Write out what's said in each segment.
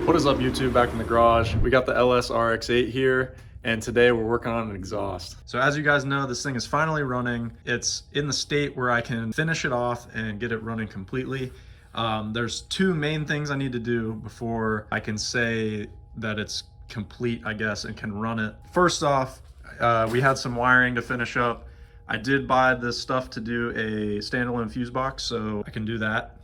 What is up, YouTube? Back in the garage. We got the LS Rx8 here, and today we're working on an exhaust. So as you guys know, this thing is finally running. It's in the state where I can finish it off and get it running completely. There's two main things I need to do before I can say that it's complete, I guess, and can run it. First off, we had some wiring to finish up. I did buy this stuff to do a standalone fuse box, so I can do that.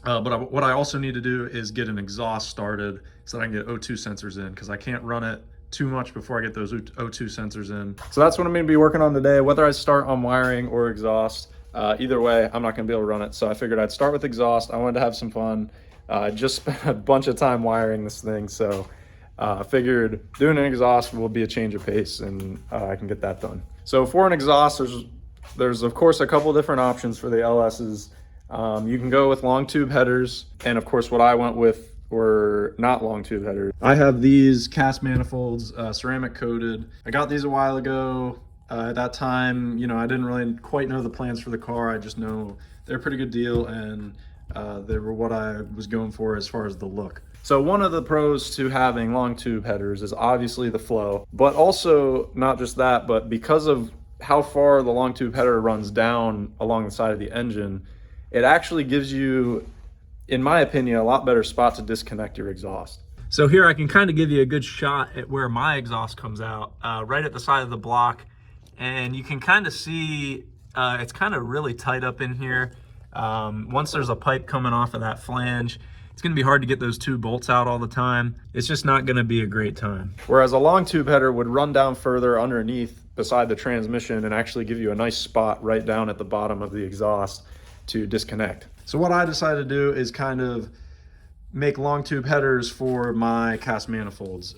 But what I also need to do is get an exhaust started so that I can get O2 sensors in, because I can't run it too much before I get those O2 sensors in. So that's what I'm going to be working on today. Whether I start on wiring or exhaust, either way, I'm not going to be able to run it. So I figured I'd start with exhaust. I wanted to have some fun. I just spent a bunch of time wiring this thing, so I figured doing an exhaust will be a change of pace, and I can get that done. So for an exhaust, there's of course a couple different options for the LS's. You can go with long tube headers, and of course what I went with were not long tube headers. I have these cast manifolds, ceramic coated. I got these a while ago. At that time, you know, I didn't really quite know the plans for the car. I just know they're a pretty good deal, and they were what I was going for as far as the look. So one of the pros to having long tube headers is obviously the flow, but also not just that, but because of how far the long tube header runs down along the side of the engine, it actually gives you, in my opinion, a lot better spot to disconnect your exhaust. So here I can kind of give you a good shot at where my exhaust comes out, right at the side of the block. And you can kind of see it's kind of really tight up in here. Once there's a pipe coming off of that flange, it's going to be hard to get those two bolts out all the time. It's just not going to be a great time. Whereas a long tube header would run down further underneath beside the transmission and actually give you a nice spot right down at the bottom of the exhaust to disconnect. So what I decided to do is kind of make long tube headers for my cast manifolds.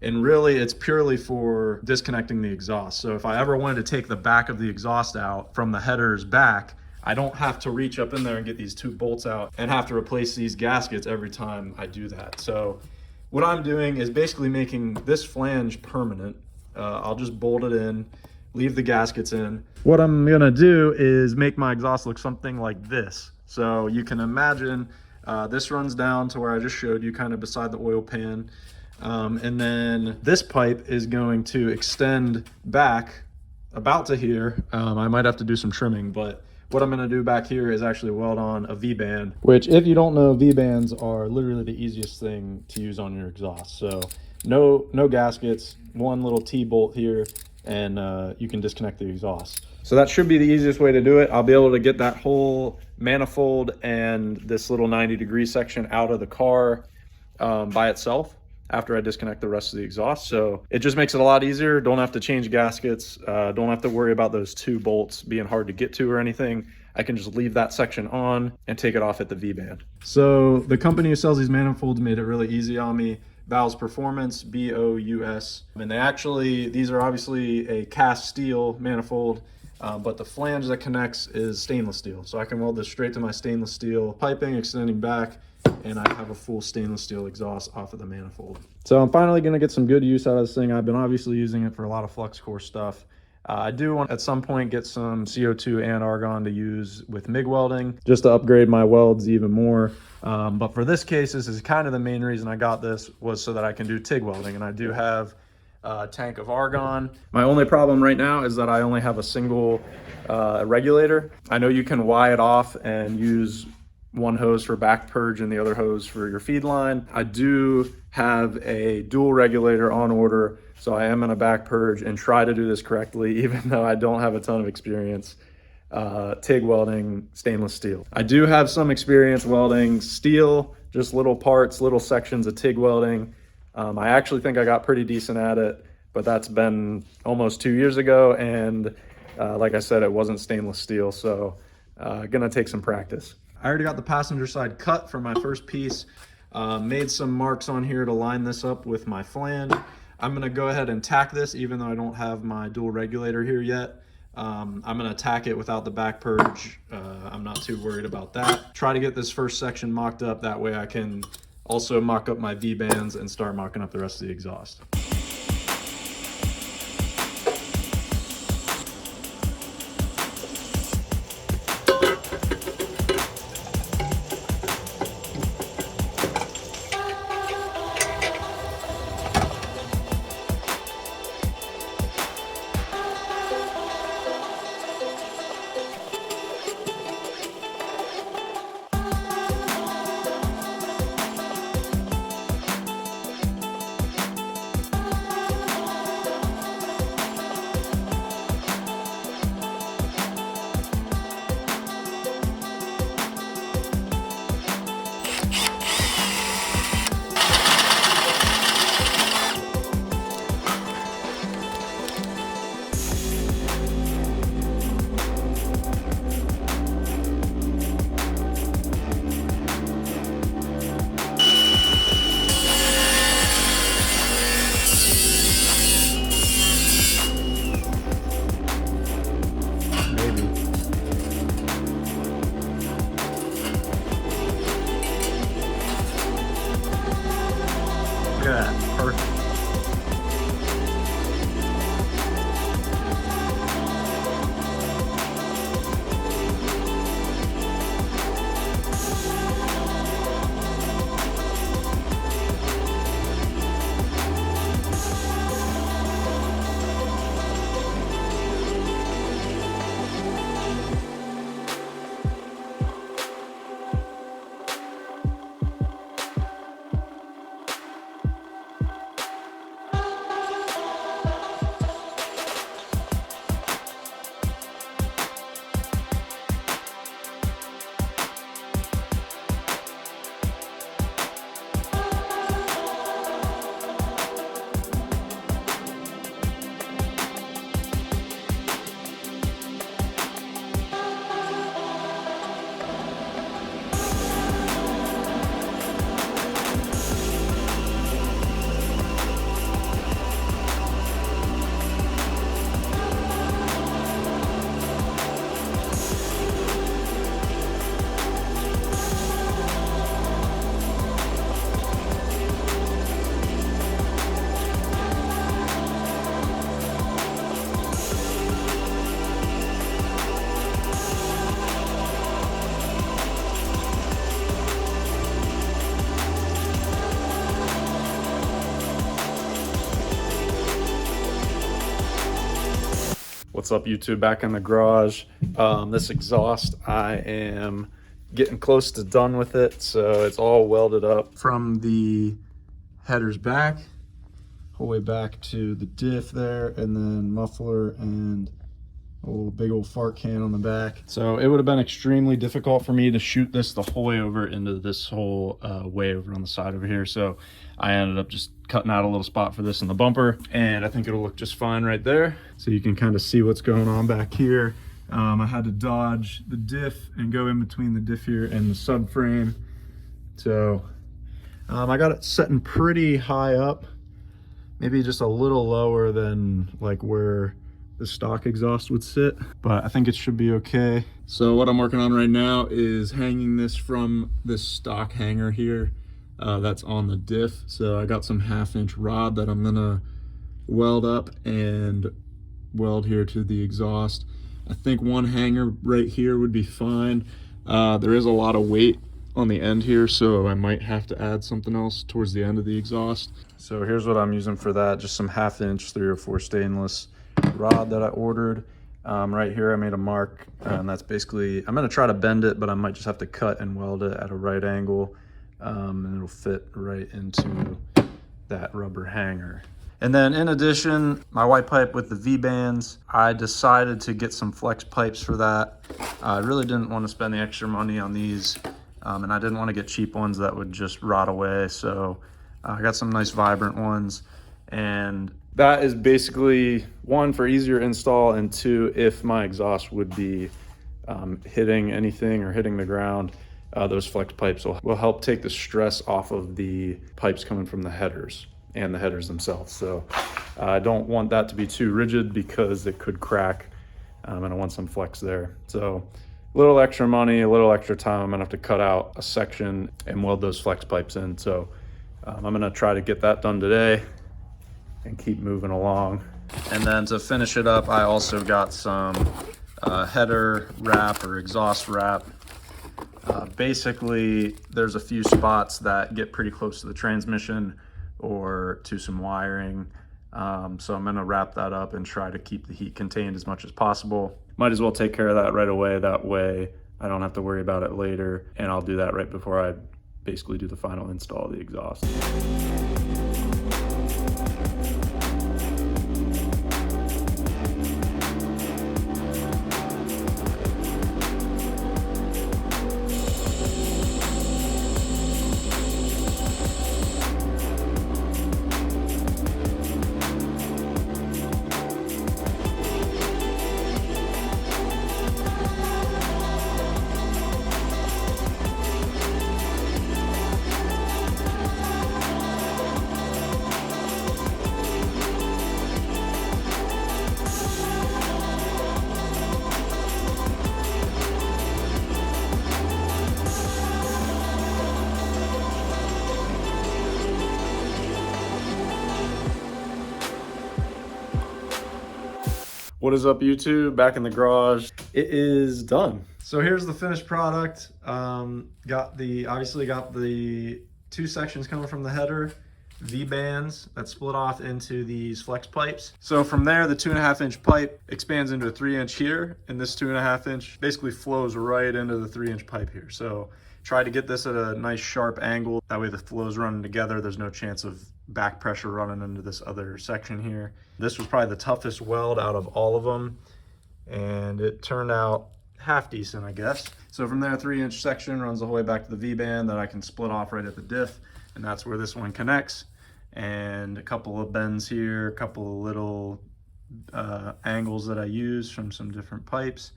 And really it's purely for disconnecting the exhaust. So if I ever wanted to take the back of the exhaust out from the headers back, I don't have to reach up in there and get these two bolts out and have to replace these gaskets every time I do that. So what I'm doing is basically making this flange permanent. I'll just bolt it in, leave the gaskets in. What I'm gonna do is make my exhaust look something like this. So you can imagine this runs down to where I just showed you, kind of beside the oil pan. And then this pipe is going to extend back about to here. I might have to do some trimming, but what I'm gonna do back here is actually weld on a V-band, which, if you don't know, V-bands are literally the easiest thing to use on your exhaust. So no gaskets, one little T-bolt here, and you can disconnect the exhaust. So that should be the easiest way to do it. I'll be able to get that whole manifold and this little 90-degree section out of the car by itself after I disconnect the rest of the exhaust. So it just makes it a lot easier. Don't have to change gaskets. Don't have to worry about those two bolts being hard to get to or anything. I can just leave that section on and take it off at the V-band. So the company who sells these manifolds made it really easy on me. Bow's Performance, B-O-U-S. And these are obviously a cast steel manifold, but the flange that connects is stainless steel. So I can weld this straight to my stainless steel piping extending back, and I have a full stainless steel exhaust off of the manifold. So I'm finally gonna get some good use out of this thing. I've been obviously using it for a lot of flux core stuff. I do want at some point get some CO2 and argon to use with MIG welding, just to upgrade my welds even more. But for this case, this is kind of the main reason I got this, was so that I can do TIG welding. And I do have a tank of argon. My only problem right now is that I only have a single regulator. I know you can Y it off and use one hose for back purge and the other hose for your feed line. I do have a dual regulator on order, so I am gonna back purge and try to do this correctly, even though I don't have a ton of experience TIG welding stainless steel. I do have some experience welding steel, just little parts, little sections of TIG welding. I actually think I got pretty decent at it, but that's been almost 2 years ago, and like I said, it wasn't stainless steel, so gonna take some practice. I already got the passenger side cut for my first piece. Made some marks on here to line this up with my flange. I'm gonna go ahead and tack this, even though I don't have my dual regulator here yet. I'm gonna tack it without the back purge. I'm not too worried about that. Try to get this first section mocked up, that way I can also mock up my V-bands and start mocking up the rest of the exhaust. at that, perfect. What's up, YouTube? Back in the garage. This exhaust, I am getting close to done with it. So it's all welded up from the headers back, whole way back to the diff there, and then muffler and a little big old fart can on the back. So it would have been extremely difficult for me to shoot this the whole way over into this whole way over on the side over here. So I ended up just cutting out a little spot for this in the bumper, and I think it'll look just fine right there. So you can kind of see what's going on back here. I had to dodge the diff and go in between the diff here and the subframe. So I got it setting pretty high up, maybe just a little lower than like where the stock exhaust would sit, but I think it should be okay. So what I'm working on right now is hanging this from this stock hanger here that's on the diff. So I got some 1/2-inch rod that I'm gonna weld up and weld here to the exhaust. I think one hanger right here would be fine. There is a lot of weight on the end here, so I might have to add something else towards the end of the exhaust. So here's what I'm using for that, just some 1/2-inch 304 stainless rod that I ordered. Right here I made a mark, and that's basically, I'm going to try to bend it, but I might just have to cut and weld it at a right angle, and it'll fit right into that rubber hanger. And then in addition, my white pipe with the V-bands, I decided to get some flex pipes for that. I really didn't want to spend the extra money on these, and I didn't want to get cheap ones that would just rot away. So I got some nice vibrant ones, and that is basically, one, for easier install, and two, if my exhaust would be hitting anything or hitting the ground, those flex pipes will help take the stress off of the pipes coming from the headers and the headers themselves. So I don't want that to be too rigid because it could crack, and I want some flex there. So a little extra money, a little extra time, I'm gonna have to cut out a section and weld those flex pipes in. So I'm gonna try to get that done today and keep moving along. And then to finish it up, I also got some header wrap or exhaust wrap. Basically, there's a few spots that get pretty close to the transmission or to some wiring. So I'm gonna wrap that up and try to keep the heat contained as much as possible. Might as well take care of that right away. That way I don't have to worry about it later. And I'll do that right before I basically do the final install of the exhaust. What is up, YouTube? Back in the garage. It is done. So here's the finished product. Obviously got the 2 sections coming from the header, V-bands that split off into these flex pipes. So from there, the 2.5-inch pipe expands into a 3-inch here, and this 2.5-inch basically flows right into the 3-inch pipe here. So try to get this at a nice sharp angle. That way the flow's running together. There's no chance of back pressure running into this other section here. This was probably the toughest weld out of all of them, and it turned out half decent, I guess. So from there, 3-inch section runs the whole way back to the V-band that I can split off right at the diff, and that's where this one connects. And a couple of bends here, a couple of little angles that I use from some different pipes,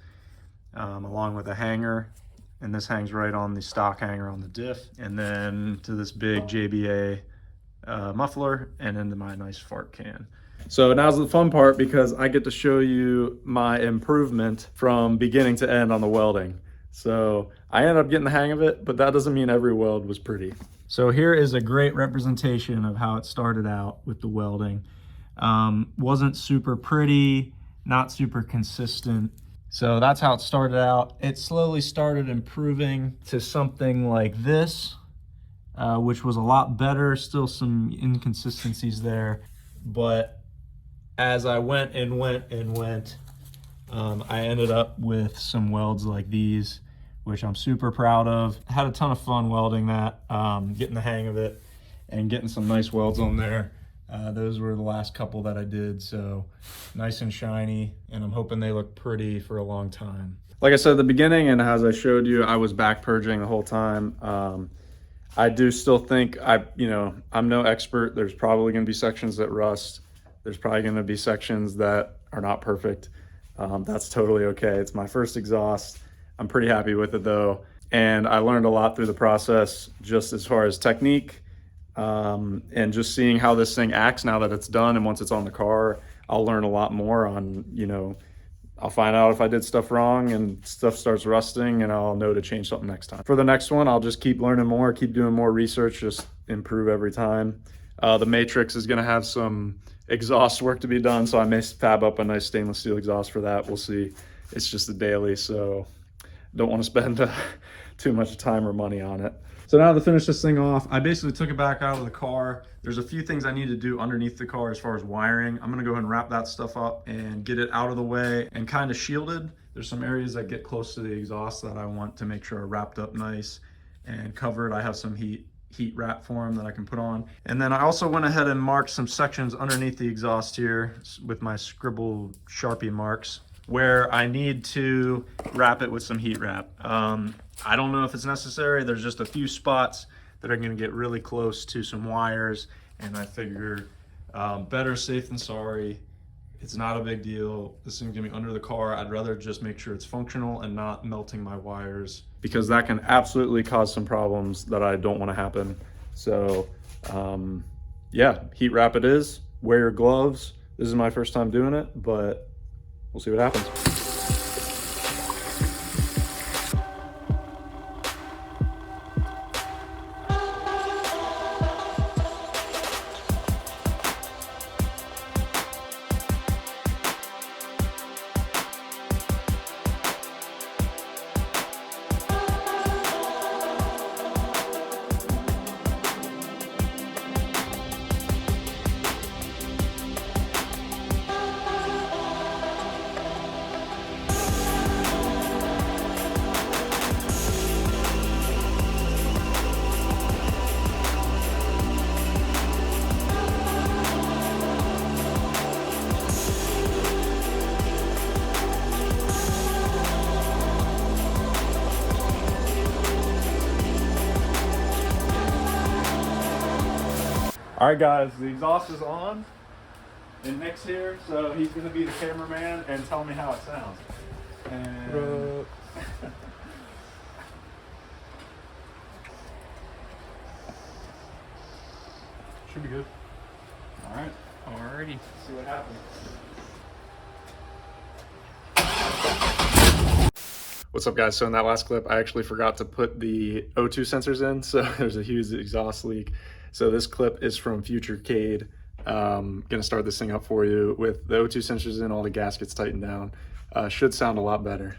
along with a hanger. And this hangs right on the stock hanger on the diff. And then to this big JBA muffler and into my nice fart can. So now's the fun part, because I get to show you my improvement from beginning to end on the welding. So I ended up getting the hang of it, but that doesn't mean every weld was pretty. So here is a great representation of how it started out with the welding. Wasn't super pretty, not super consistent. So that's how it started out. It slowly started improving to something like this, which was a lot better. Still some inconsistencies there, but as I went, I ended up with some welds like these, which I'm super proud of. Had a ton of fun welding that, getting the hang of it and getting some nice welds on there. Those were the last couple that I did, so nice and shiny, and I'm hoping they look pretty for a long time. Like I said at the beginning, and as I showed you, I was back purging the whole time. I do still think I'm no expert. There's probably gonna be sections that rust. There's probably gonna be sections that are not perfect. That's totally okay. It's my first exhaust. I'm pretty happy with it though. And I learned a lot through the process, just as far as technique, and just seeing how this thing acts now that it's done. And once it's on the car, I'll learn a lot more on, I'll find out if I did stuff wrong and stuff starts rusting, and I'll know to change something next time. For the next one, I'll just keep learning more, keep doing more research, just improve every time. The Matrix is gonna have some exhaust work to be done, so I may fab up a nice stainless steel exhaust for that. We'll see. It's just a daily, so don't want to spend too much time or money on it. So now to finish this thing off, I basically took it back out of the car. There's a few things I need to do underneath the car as far as wiring. I'm gonna go ahead and wrap that stuff up and get it out of the way and kind of shielded. There's some areas that get close to the exhaust that I want to make sure are wrapped up nice and covered. I have some heat wrap for them that I can put on. And then I also went ahead and marked some sections underneath the exhaust here with my scribble Sharpie marks where I need to wrap it with some heat wrap. I don't know if it's necessary. There's just a few spots that are gonna get really close to some wires, and I figure better safe than sorry. It's not a big deal. This thing's gonna be under the car. I'd rather just make sure it's functional and not melting my wires, because that can absolutely cause some problems that I don't wanna happen. So yeah, heat wrap it is. Wear your gloves. This is my first time doing it, but we'll see what happens. All right, guys, the exhaust is on, and Nick's here, so he's gonna be the cameraman and tell me how it sounds. And should be good. All right. Alrighty. See what happens. What's up, guys? So in that last clip, I actually forgot to put the O2 sensors in, so there's a huge exhaust leak. So this clip is from Future Cade. Gonna start this thing up for you with the O2 sensors in, all the gaskets tightened down. Should sound a lot better.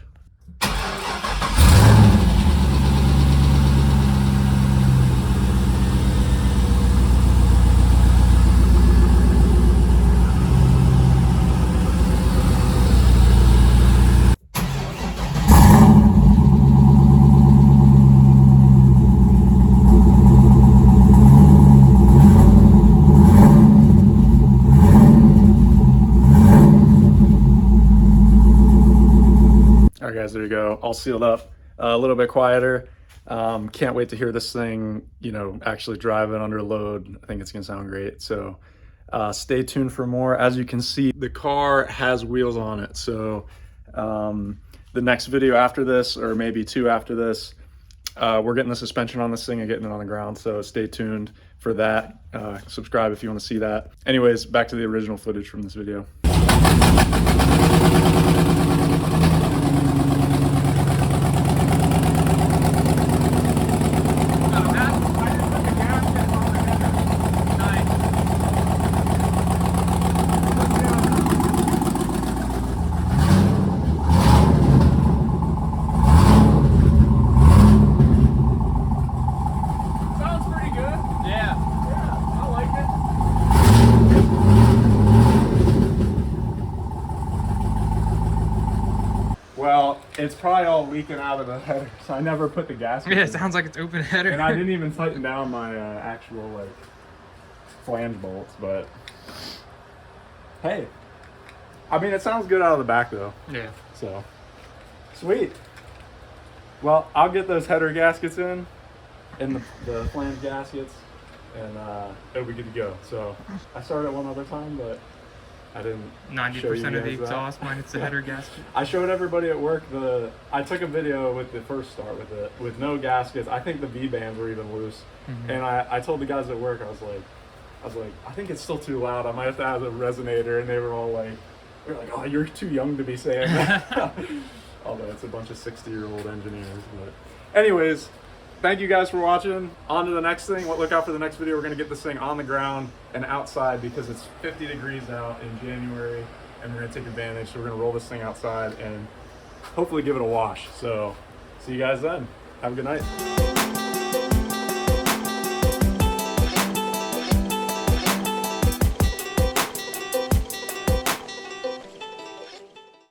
All right, guys, there you go. All sealed up, a little bit quieter. Can't wait to hear this thing, actually driving under load. I think it's gonna sound great. So stay tuned for more. As you can see, the car has wheels on it. So the next video after this, or maybe two after this, we're getting the suspension on this thing and getting it on the ground. So stay tuned for that. Subscribe if you want to see that. Anyways, back to the original footage from this video. Well, it's probably all leaking out of the header, so I never put the gasket in. Yeah, it sounds like it's open header. And I didn't even tighten down my actual flange bolts, but hey, I mean, it sounds good out of the back though. Yeah. So sweet. Well, I'll get those header gaskets in the flange gaskets, and it'll be good to go. So I started it one other time, but I didn't. 90% of the exhaust minus the header gasket. I showed everybody at work I took a video with the first start with no gaskets. I think the V bands were even loose, and I told the guys at work, I was like, I think it's still too loud. I might have to add a resonator, and they were like, oh, you're too young to be saying that. Although it's a bunch of 60-year-old engineers. But anyways, thank you guys for watching. On to the next thing. Look out for the next video. We're gonna get this thing on the ground and outside because it's 50 degrees out in January, and we're gonna take advantage. So we're gonna roll this thing outside and hopefully give it a wash. So see you guys then. Have a good night.